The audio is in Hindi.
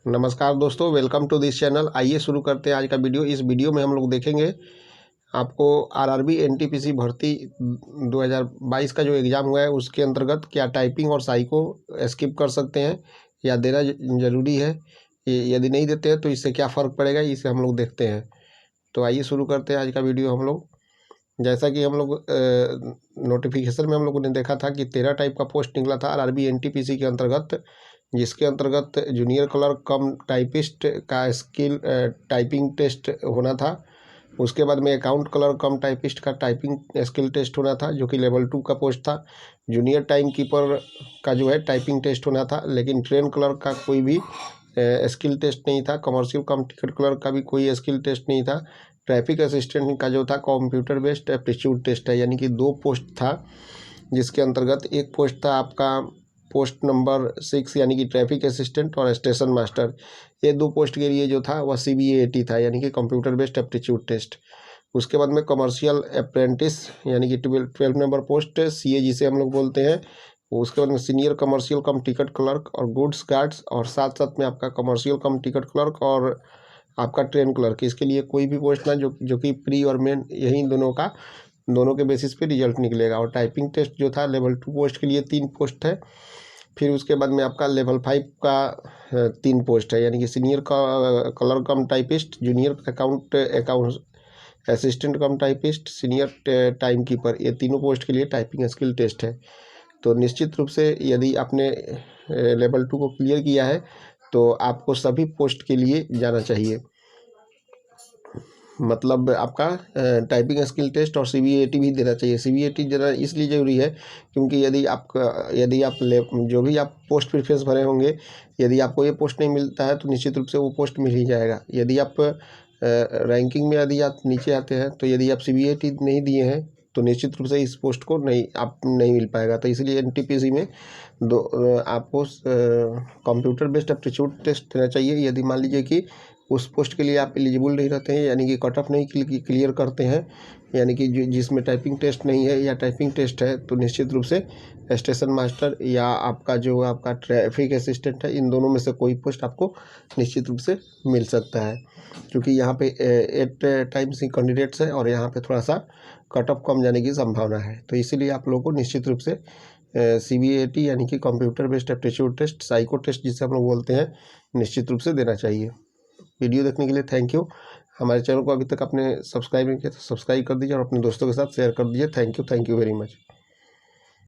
नमस्कार दोस्तों, वेलकम टू दिस चैनल। आइए शुरू करते हैं आज का वीडियो। इस वीडियो में हम लोग देखेंगे आपको आरआरबी एनटीपीसी भर्ती 2022 का जो एग्ज़ाम हुआ है उसके अंतर्गत क्या टाइपिंग और साइको स्किप कर सकते हैं या देना ज़रूरी है। यदि नहीं देते हैं तो इससे क्या फ़र्क पड़ेगा, इसे हम लोग देखते हैं। तो आइए शुरू करते हैं आज का वीडियो। हम लोग जैसा कि हम लोग नोटिफिकेशन में हम लोगों ने देखा था कि 13 टाइप का पोस्ट निकला था आरआरबी एनटीपीसी के अंतर्गत, जिसके अंतर्गत जूनियर क्लर्क कम टाइपिस्ट का स्किल टाइपिंग टेस्ट होना था। उसके बाद में अकाउंट क्लर्क कम टाइपिस्ट का टाइपिंग स्किल टेस्ट होना था, जो कि लेवल 2 का पोस्ट था। जूनियर टाइम कीपर का जो है टाइपिंग टेस्ट होना था, लेकिन ट्रेन क्लर्क का कोई भी स्किल टेस्ट नहीं था। कमर्शियल कम टिकट क्लर्क का भी कोई स्किल टेस्ट नहीं था। ट्रैफिक असिस्टेंट का जो था कंप्यूटर बेस्ड एप्टीट्यूड टेस्ट है, यानी कि 2 पोस्ट था, जिसके अंतर्गत एक पोस्ट था आपका पोस्ट नंबर 6 यानी कि ट्रैफिक असिस्टेंट और स्टेशन मास्टर। ये 2 पोस्ट के लिए जो था वह CBAT था, यानी कि कंप्यूटर बेस्ड एप्टीट्यूड टेस्ट। उसके बाद में कमर्शियल अप्रेंटिस यानी कि 12 नंबर पोस्ट CA जिसे हम लोग बोलते हैं। उसके बाद में सीनियर कमर्शियल कम टिकट क्लर्क और गुड्स गार्ड्स, और साथ साथ में आपका कमर्शियल कम टिकट क्लर्क और आपका ट्रेन क्लर्क। इसके लिए कोई भी पोस्ट ना जो कि प्री और मेन, यही दोनों के बेसिस पे रिजल्ट निकलेगा। और टाइपिंग टेस्ट जो था लेवल 2 पोस्ट के लिए 3 पोस्ट है। फिर उसके बाद में आपका लेवल 5 का 3 पोस्ट है, यानी कि सीनियर का कलर कम टाइपिस्ट, जूनियर अकाउंट असिस्टेंट कम टाइपिस्ट, सीनियर टाइम कीपर। ये तीनों पोस्ट के लिए टाइपिंग स्किल टेस्ट है। तो निश्चित रूप से यदि आपने लेवल 2 को क्लियर किया है तो आपको सभी पोस्ट के लिए जाना चाहिए। मतलब आपका टाइपिंग स्किल टेस्ट और CBAT भी देना चाहिए। CBAT देना इसलिए ज़रूरी है क्योंकि यदि आप जो भी आप पोस्ट प्रेफरेंस भरे होंगे, यदि आपको ये पोस्ट नहीं मिलता है तो निश्चित रूप से वो पोस्ट मिल ही जाएगा। यदि आप रैंकिंग में यदि आप नीचे आते हैं, तो यदि आप CBAT नहीं दिए हैं तो निश्चित रूप से इस पोस्ट को नहीं मिल पाएगा। तो इसलिए एनटीपीसी में आपको कंप्यूटर बेस्ड एप्टीट्यूड टेस्ट देना चाहिए। यदि मान लीजिए कि उस पोस्ट के लिए आप एलिजिबल नहीं रहते हैं, यानी कि कट ऑफ नहीं क्लियर करते हैं, यानी कि जिसमें टाइपिंग टेस्ट नहीं है या टाइपिंग टेस्ट है, तो निश्चित रूप से स्टेशन मास्टर या आपका ट्रैफिक असिस्टेंट है, इन दोनों में से कोई पोस्ट आपको निश्चित रूप से मिल सकता है। क्योंकि यहाँ पे 8 टाइम्स ही कैंडिडेट्स हैं और यहाँ पे थोड़ा सा कट ऑफ कम जाने की संभावना है। तो इसीलिए आप लोगों को निश्चित रूप से CBAT यानी कि computer based aptitude test, psycho test जिसे हम लोग बोलते हैं, निश्चित रूप से देना चाहिए। वीडियो देखने के लिए थैंक यू। हमारे चैनल को अभी तक आपने सब्सक्राइब नहीं किया तो सब्सक्राइब कर दीजिए और अपने दोस्तों के साथ शेयर कर दीजिए। Thank you very much.